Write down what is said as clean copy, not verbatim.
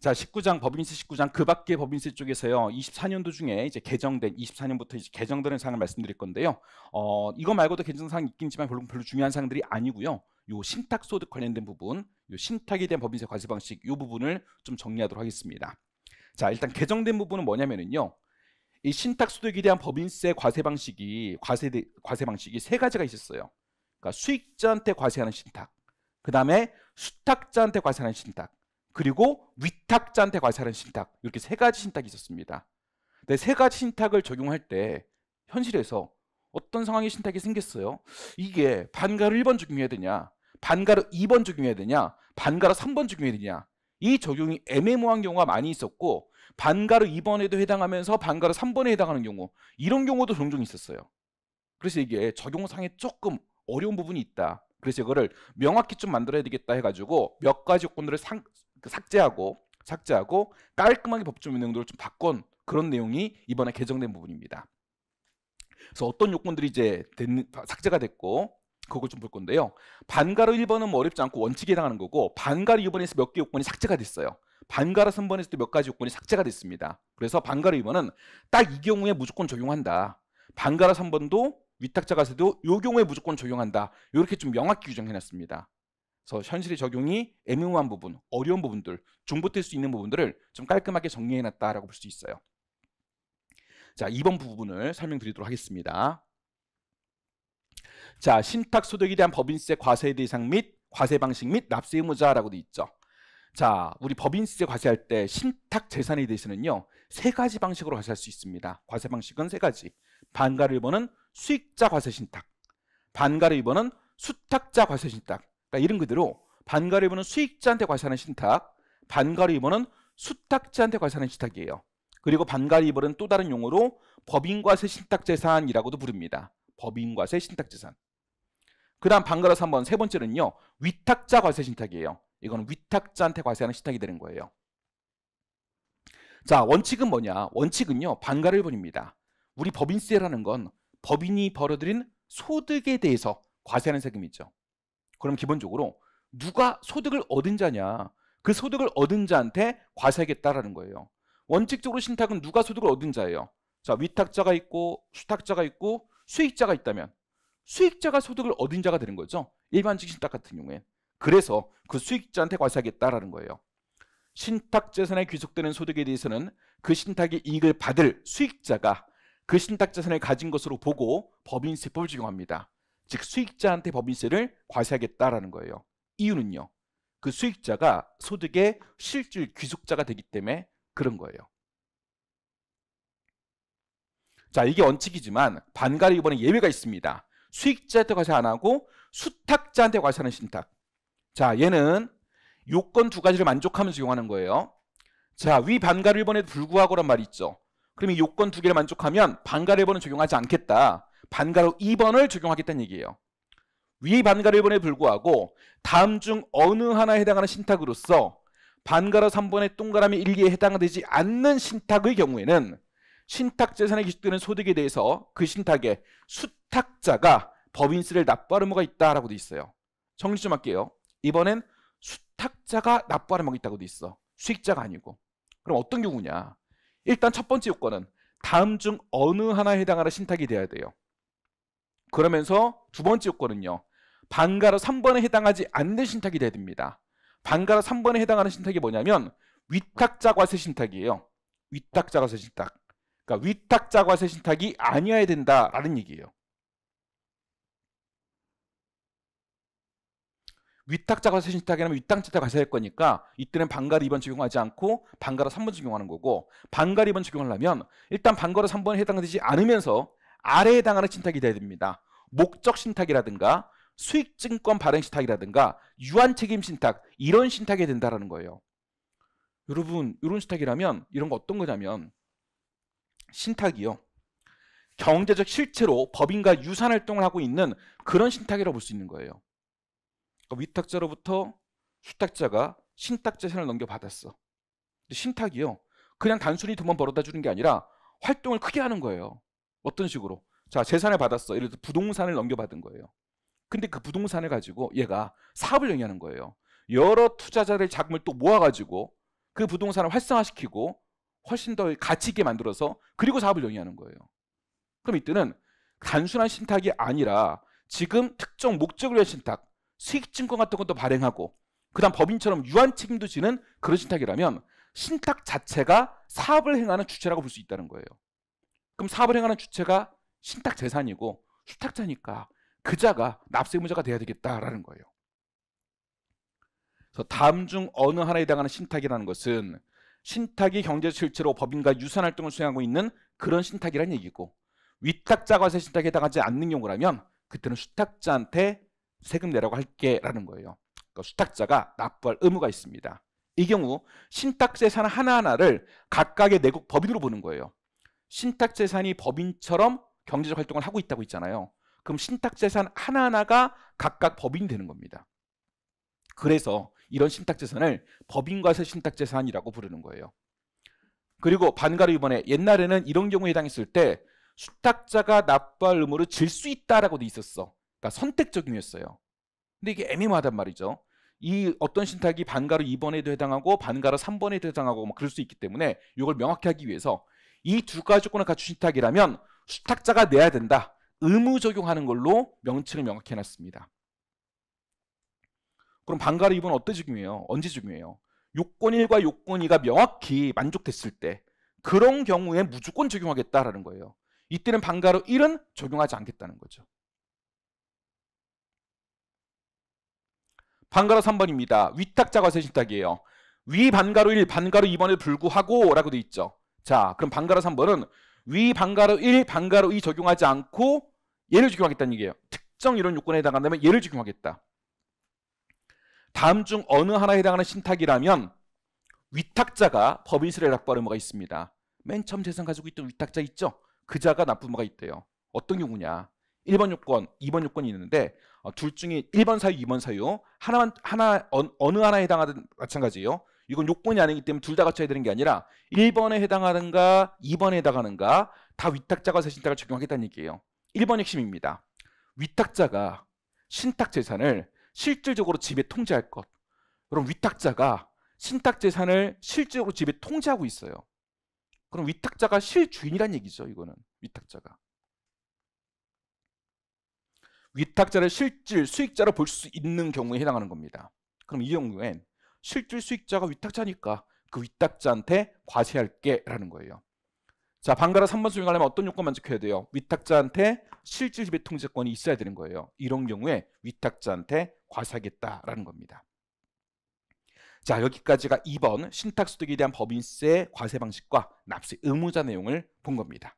자, 19장 법인세 19장 그 밖의 법인세 쪽에서요. 24년도 중에 이제 개정된 24년부터 이제 개정되는 사항을 말씀드릴 건데요. 이거 말고도 개정 사항이 있긴 있지만 별로 중요한 사항들이 아니고요. 요 신탁 소득 관련된 부분, 요 신탁에 대한 법인세 과세 방식 요 부분을 좀 정리하도록 하겠습니다. 자, 일단 개정된 부분은 뭐냐면은요. 이 신탁 소득에 대한 법인세 과세 방식이 세 가지가 있었어요. 그러니까 수익자한테 과세하는 신탁, 그다음에 수탁자한테 과세하는 신탁, 그리고 위탁자한테 과세하는 신탁, 이렇게 세 가지 신탁이 있었습니다. 근데 세 가지 신탁을 적용할 때 현실에서 어떤 상황의 신탁이 생겼어요? 이게 반가로 1번 적용해야 되냐, 반가로 2번 적용해야 되냐, 반가로 3번 적용해야 되냐, 이 적용이 애매모호한 경우가 많이 있었고, 반가로 2번에도 해당하면서 반가로 3번에 해당하는 경우, 이런 경우도 종종 있었어요. 그래서 이게 적용상에 조금 어려운 부분이 있다. 그래서 이거를 명확히 좀 만들어야 되겠다 해가지고 몇 가지 요건들을 삭제하고 깔끔하게 법조 명령도를 좀 바꾼 그런 내용이 이번에 개정된 부분입니다. 그래서 어떤 요건들이 이제 삭제가 됐고 그걸 좀 볼 건데요. 반가로 1번은 뭐 어렵지 않고 원칙에 해당하는 거고, 반가로 2번에서 몇 개 요건이 삭제가 됐어요. 반가로 3번에서도 몇 가지 요건이 삭제가 됐습니다. 그래서 반가로 2번은 딱 이 경우에 무조건 적용한다. 반가로 3번도 위탁자 과세도 이 경우에 무조건 적용한다. 이렇게 좀 명확히 규정해놨습니다. 그래서 현실의 적용이 애매모호한 부분, 어려운 부분들, 중복될 수 있는 부분들을 좀 깔끔하게 정리해놨다라고 볼 수 있어요. 자, 2번 부분을 설명드리도록 하겠습니다. 자, 신탁 소득에 대한 법인세 과세 대상 및 과세 방식 및 납세 의무자라고 돼 있죠. 자, 우리 법인세 과세할 때 신탁 재산에 대해서는요, 세 가지 방식으로 과세할 수 있습니다. 과세 방식은 세 가지. 반가로 1번은 수익자 과세 신탁, 반가로 2번은 수탁자 과세 신탁. 그러니까 이름 그대로 반가로 1번은 수익자한테 과세하는 신탁, 반가로 2번은 수탁자한테 과세하는 신탁이에요. 그리고 반가로 2번은 또 다른 용어로 법인과세 신탁재산이라고도 부릅니다. 법인과세 신탁재산. 그 다음 반가로 3번, 세 번째는요, 위탁자 과세 신탁이에요. 이거는 위탁자한테 과세하는 신탁이 되는 거예요. 자, 원칙은 뭐냐? 원칙은요, 반가로 1번입니다. 우리 법인세라는 건 법인이 벌어들인 소득에 대해서 과세하는 세금이죠. 그럼 기본적으로 누가 소득을 얻은 자냐, 그 소득을 얻은 자한테 과세하겠다라는 거예요. 원칙적으로 신탁은 누가 소득을 얻은 자예요. 자, 위탁자가 있고 수탁자가 있고 수익자가 있다면 수익자가 소득을 얻은 자가 되는 거죠. 일반적 신탁 같은 경우엔. 그래서 그 수익자한테 과세하겠다라는 거예요. 신탁재산에 귀속되는 소득에 대해서는 그 신탁의 이익을 받을 수익자가 그 신탁재산을 가진 것으로 보고 법인세법을 적용합니다. 즉 수익자한테 법인세를 과세하겠다라는 거예요. 이유는요, 그 수익자가 소득의 실질 귀속자가 되기 때문에 그런 거예요. 자, 이게 원칙이지만 반가로 이번에 예외가 있습니다. 수익자한테 과세 안 하고 수탁자한테 과세하는 신탁. 자, 얘는 요건 두 가지를 만족하면서 적용하는 거예요. 자, 위 반가로 1번에도 불구하고란 말이 있죠. 그럼 이 요건 두 개를 만족하면 반가로 1번은 적용하지 않겠다. 반가로 2번을 적용하겠다는 얘기예요. 위 반가로 1번에 불구하고 다음 중 어느 하나에 해당하는 신탁으로서 반가로 3번의 동그라미 1개에 해당되지 않는 신탁의 경우에는 신탁재산에 기속되는 소득에 대해서 그 신탁의 수탁자가 법인세를 납부할 의무가 있다라고 돼 있어요. 정리 좀 할게요. 이번엔 수탁자가 납부할 의무가 있다고 돼 있어. 수익자가 아니고. 그럼 어떤 경우냐? 일단 첫 번째 요건은 다음 중 어느 하나에 해당하는 신탁이 돼야 돼요. 그러면서 두 번째 요건은요, 반가로 3번에 해당하지 않는 신탁이 돼야 됩니다. 반가로 3번에 해당하는 신탁이 뭐냐면 위탁자 과세 신탁이에요. 위탁자 과세 신탁. 그러니까 위탁자 과세 신탁이 아니어야 된다라는 얘기예요. 위탁자 과세 신탁이라면 위탁자 과세할 거니까 이때는 반가로 2번 적용하지 않고 반가로 3번 적용하는 거고, 반가로 2번 적용하려면 일단 반가로 3번에 해당되지 않으면서 아래에 해당하는 신탁이 돼야 됩니다. 목적 신탁이라든가 수익증권 발행 신탁이라든가 유한책임 신탁, 이런 신탁이 된다라는 거예요. 여러분, 이런 신탁이라면 이런 거 어떤 거냐면 신탁이요, 경제적 실체로 법인과 유사한 활동을 하고 있는 그런 신탁이라고 볼 수 있는 거예요. 그러니까 위탁자로부터 수탁자가 신탁재산을 넘겨받았어. 근데 신탁이요, 그냥 단순히 돈만 벌어다 주는 게 아니라 활동을 크게 하는 거예요. 어떤 식으로? 자, 재산을 받았어. 예를 들어 부동산을 넘겨받은 거예요. 근데 그 부동산을 가지고 얘가 사업을 영위하는 거예요. 여러 투자자들의 자금을 또 모아가지고 그 부동산을 활성화시키고 훨씬 더 가치 있게 만들어서 그리고 사업을 영위하는 거예요. 그럼 이때는 단순한 신탁이 아니라 지금 특정 목적을 위한 신탁, 수익증권 같은 것도 발행하고 그다음 법인처럼 유한 책임도 지는 그런 신탁이라면 신탁 자체가 사업을 행하는 주체라고 볼 수 있다는 거예요. 그럼 사업을 행하는 주체가 신탁 재산이고 수탁자니까 그자가 납세 의무자가 돼야 되겠다라는 거예요. 그래서 다음 중 어느 하나에 해당하는 신탁이라는 것은 신탁이 경제 실체로 법인과 유사한 활동을 수행하고 있는 그런 신탁이란 얘기고, 위탁자 과세 신탁에 해당하지 않는 경우라면 그때는 수탁자한테 세금 내라고 할게라는 거예요. 그러니까 수탁자가 납부할 의무가 있습니다. 이 경우 신탁재산 하나하나를 각각의 내국 법인으로 보는 거예요. 신탁재산이 법인처럼 경제적 활동을 하고 있다고 했잖아요. 그럼 신탁재산 하나하나가 각각 법인이 되는 겁니다. 그래서 이런 신탁재산을 법인과세 신탁재산이라고 부르는 거예요. 그리고 반가로 이번에 옛날에는 이런 경우에 해당했을 때 수탁자가 납부할 의무를 질 수 있다라고 돼 있었어. 그러니까 선택적이었어요. 근데 이게 애매모호하단 말이죠. 이 어떤 신탁이 반가로 2번에도 해당하고 반가로 3번에도 해당하고 뭐 그럴 수 있기 때문에 이걸 명확히 하기 위해서 이 두 가지 조건을 갖춘 신탁이라면 수탁자가 내야 된다. 의무 적용하는 걸로 명칭을 명확히 해놨습니다. 그럼 반가로 2번은 어때 적용해요? 언제 적용해요? 요건 1과 요건 2가 명확히 만족됐을 때 그런 경우에 무조건 적용하겠다라는 거예요. 이때는 반가로 1은 적용하지 않겠다는 거죠. 반가로 3번입니다. 위탁자 과세 신탁이에요. 위 반가로 1, 반가로 2번에 불구하고 라고 돼 있죠. 자, 그럼 반가로 3번은 위 반가로 1, 반가로 2 적용하지 않고 얘를 적용하겠다는 얘기예요. 특정 이런 요건에 해당한다면 얘를 적용하겠다. 다음 중 어느 하나에 해당하는 신탁이라면 위탁자가 법인세를 납부할 의무가 있습니다. 맨 처음 재산 가지고 있던 위탁자 있죠? 그자가 납부 의무가 있대요. 어떤 경우냐? 1번 요건, 2번 요건이 있는데 둘 중에 1번 사유, 2번 사유 어느 하나에 해당하든 마찬가지예요. 이건 요건이 아니기 때문에 둘 다 갖춰야 되는 게 아니라 1번에 해당하는가 2번에 해당하는가 다 위탁자가 세신탁을 적용하겠다는 얘기예요. 1번 핵심입니다. 위탁자가 신탁재산을 실질적으로 지배 통제할 것. 그럼 위탁자가 신탁재산을 실질적으로 지배 통제하고 있어요. 그럼 위탁자가 실주인이란 얘기죠. 이거는 위탁자가. 위탁자를 실질 수익자로 볼 수 있는 경우에 해당하는 겁니다. 그럼 이 경우엔 실질 수익자가 위탁자니까 그 위탁자한테 과세할게 라는 거예요. 자, 반가로 3번 수용하려면 어떤 요건 만족해야 돼요? 위탁자한테 실질 지배 통제권이 있어야 되는 거예요. 이런 경우에 위탁자한테 과세하겠다라는 겁니다. 자, 여기까지가 2번 신탁소득에 대한 법인세 과세 방식과 납세 의무자 내용을 본 겁니다.